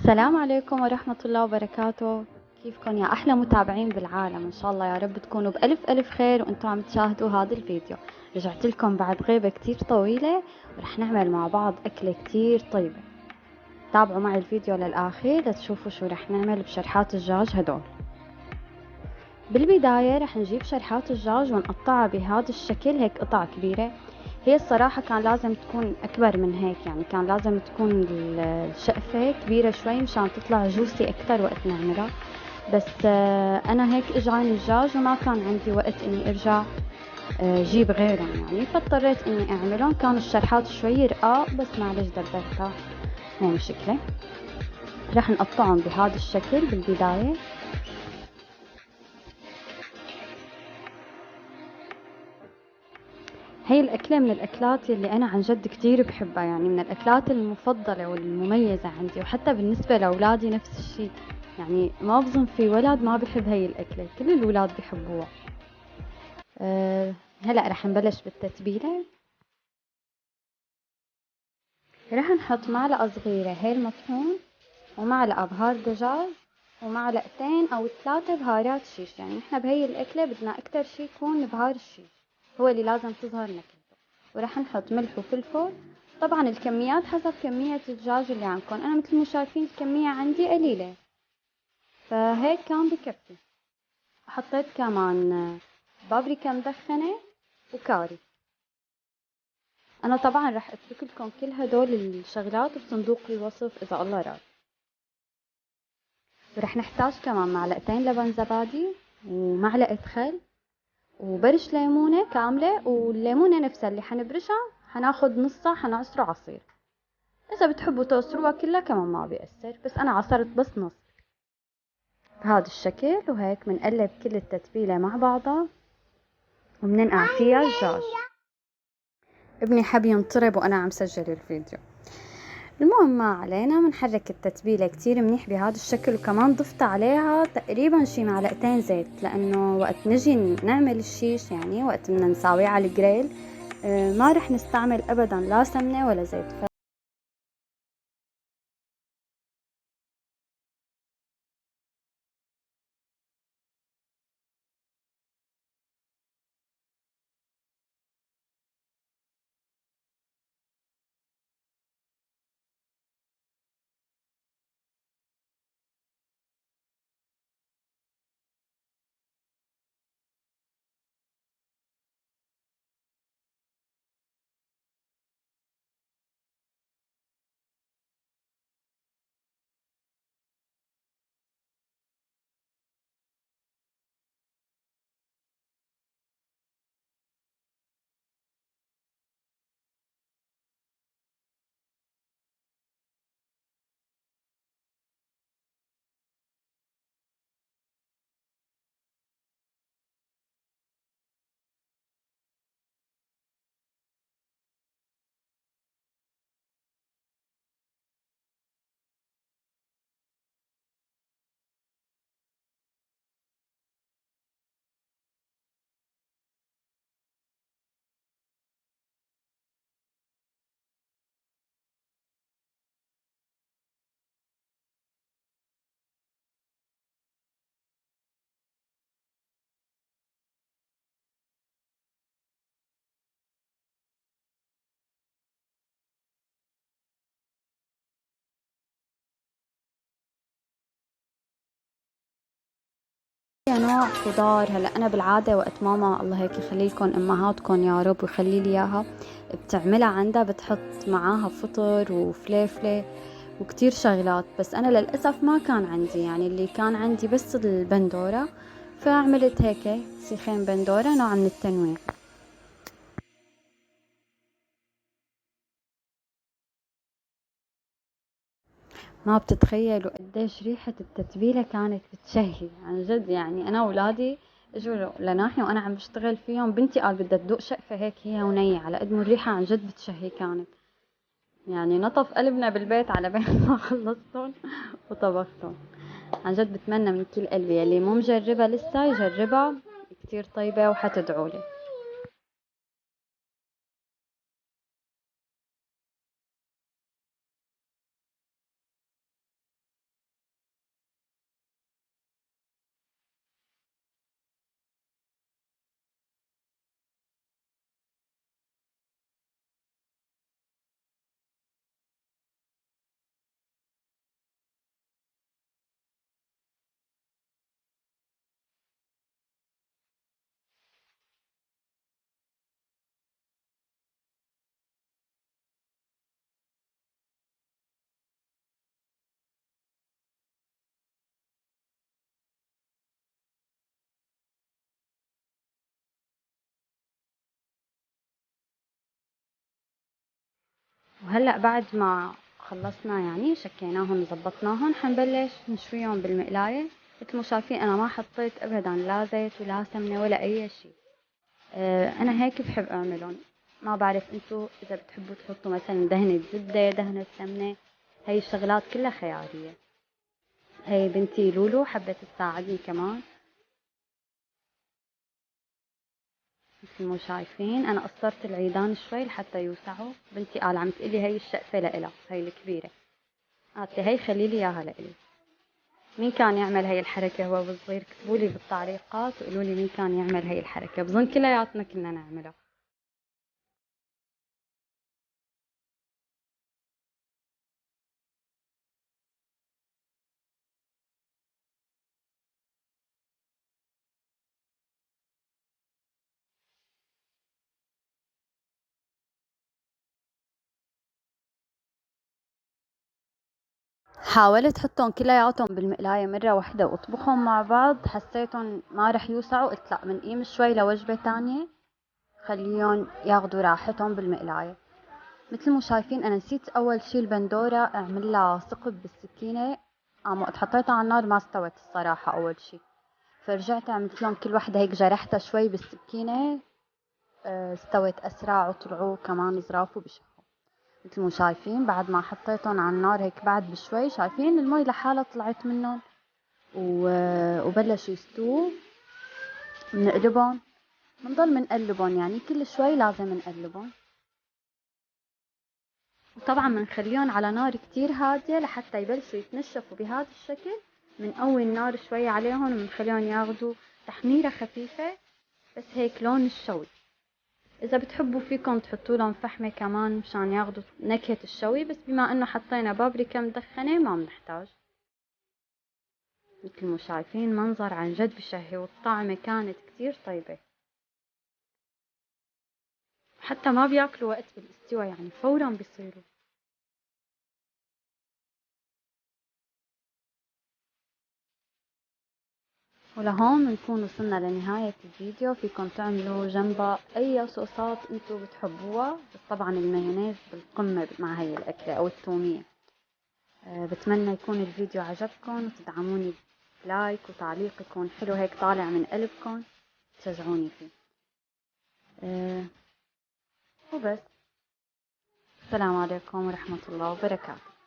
السلام عليكم ورحمة الله وبركاته. كيفكم يا أحلى متابعين بالعالم؟ إن شاء الله يا رب تكونوا بألف ألف خير وأنتم عم تشاهدوا هذا الفيديو. رجعت لكم بعد غيبة كتير طويلة ورح نعمل مع بعض أكلة كتير طيبة. تابعوا معي الفيديو للآخر لتشوفوا شو رح نعمل بشرحات الدجاج هدول. بالبداية رح نجيب شرحات الدجاج ونقطعها بهذا الشكل، هيك قطع كبيرة. هي الصراحة كان لازم تكون أكبر من هيك، يعني كان لازم تكون الشقفة كبيرة شوي مشان تطلع جوسي أكتر وقت نعملها. بس أنا هيك إجاني الدجاج وما كان عندي وقت إني أرجع جيب غيرهم، يعني فاضطريت إني أعملهم. كان الشرحات شوي رقاق بس معلش دبرتها، مو مشكلة. رح نقطعهم بهذا الشكل بالبداية. هي الأكلة من الأكلات اللي أنا عن جد كتير بحبها، يعني من الأكلات المفضلة والمميزة عندي، وحتى بالنسبة لأولادي نفس الشي. يعني ما بظن في ولد ما بحب هي الأكلة، كل الولاد بحبوها. هلأ رح نبلش بالتتبيلة. رح نحط معلقة صغيرة هيل مطحون، ومعلقة بهار دجاج، ومعلقتين أو 3 بهارات شيش. يعني نحن بهي الأكلة بدنا أكتر شي يكون بهار الشيش، هو اللي لازم تظهر نكهته. ورح نحط ملح وفلفل. طبعا الكميات حسب كمية الدجاج اللي عندكم، أنا مثل ما شايفين الكمية عندي قليلة فهيك كان بكفي. حطيت كمان بابريكا مدخنة وكاري. أنا طبعا رح أترك لكم كل هدول الشغلات بصندوق الوصف إذا الله راد. ورح نحتاج كمان معلقتين لبن زبادي، ومعلقة خل، وبرش ليمونة كاملة. والليمونة نفسها اللي حنبرشها حناخد نصها حنعصره عصير. إذا بتحبوا تعصروها كلها كمان ما بيأثر، بس أنا عصرت بس نص بهذا الشكل. وهيك بنقلب كل التتبيلة مع بعضها وبننقع فيها الدجاج. ابني حب ينطرب وأنا عم سجل الفيديو. المهم ما علينا، بنحرك التتبيلة كتير منيح بهذا الشكل. وكمان ضفت عليها تقريبا شي معلقتين زيت، لأنه وقت نجي نعمل الشيش، يعني وقت بدنا نساويه على الجريل، ما رح نستعمل أبدا لا سمنة ولا زيت. نوع خضار. هلا انا بالعاده وقت ماما الله هيك يخلي لكم امهاتكم يا رب ويخلي لي اياها بتعملها عندها، بتحط معاها فطر وفليفله وكتير شغلات. بس انا للاسف ما كان عندي، يعني اللي كان عندي بس البندوره، فعملت هيك سيخين بندوره نوع من التنويع. ما بتتخيلوا قديش ريحة التتبيلة كانت بتشهي عن جد. يعني أنا وولادي اجوا لناحية وأنا عم بشتغل فيهم، بنتي قال بدها تدوق شقفة هيك هي ونية، على قد ما الريحة عن جد بتشهي كانت. يعني نطف قلبنا بالبيت على بين ما خلصتهم وطبختهم. عن جد بتمنى من كل قلبي اللي مو مجربها لسه يجربها، كتير طيبة وحتدعولي. وهلأ بعد ما خلصنا يعني شكيناهن وظبطناهن حنبلش نشويهم بالمقلاية. مثل ما شايفين انا ما حطيت ابدا لا زيت ولا سمنة ولا اي شيء. انا هيك بحب اعملهم. ما بعرف انتو اذا بتحبوا تحطوا مثلا دهنة زبدة دهنة سمنة، هاي الشغلات كلها خيارية. هي بنتي لولو حبت تساعدني كمان. مثل ما شايفين انا قصرت العيدان شوي لحتى يوسعوا. بنتي قال عم تقلي هي الشقفة لإلها، هي الكبيرة، قالت لي هي خلي لي اياها لإلي. مين كان يعمل هي الحركة هو وصغير؟ اكتبوا لي بالتعليقات وقولوا لي مين كان يعمل هي الحركة، بظن كلياتنا كنا نعملها. حاولت احطهم كلياتهم بالمقلاية مرة واحدة واطبخهم مع بعض، حسيتهم ما رح يوسعوا، قلت لا بنقيم شوي لوجبة تانية خليهم ياخدوا راحتهم بالمقلاية. مثل ما شايفين انا نسيت اول شي البندورة اعمل لها ثقب بالسكينة. وقت حطيتها على النار ما استوت الصراحة اول شي، فرجعت عملت لهم كل وحدة هيك جرحتها شوي بالسكينة. استوت اسرع وطلعوا كمان ظراف وبشهوا. مثل ما شايفين بعد ما حطيتهم على النار هيك بعد بشوي شايفين المي لحالها طلعت منهم وبلشوا يستووا. بنقلبهم، بنضل منقلبهم يعني كل شوي لازم نقلبهم. وطبعا بنخليهم على نار كتير هادية لحتى يبلشوا يتنشفوا بهذا الشكل. بنقوي النار شوي عليهم وبنخليهم ياخدوا تحميرة خفيفة، بس هيك لون الشوي. اذا بتحبوا فيكم تحطوا لهم فحمة كمان مشان ياخدوا نكهة الشوي، بس بما انه حطينا بابريكا مدخنة ما بنحتاج. مثل ما شايفين منظر عن جد بشهي والطعمة كانت كتير طيبة. حتى ما بياكلوا وقت بالاستوى يعني فورا بيصيروا. ولهون بنكون وصلنا لنهاية الفيديو. فيكم تعملوا جنبها اي صوصات انتو بتحبوها، بس طبعا المايونيز بالقمة مع هاي الاكلة او التومية. بتمنى يكون الفيديو عجبكم وتدعموني بلايك وتعليق يكون حلو هيك طالع من قلبكم تشجعوني فيه. أه وبس. السلام عليكم ورحمة الله وبركاته.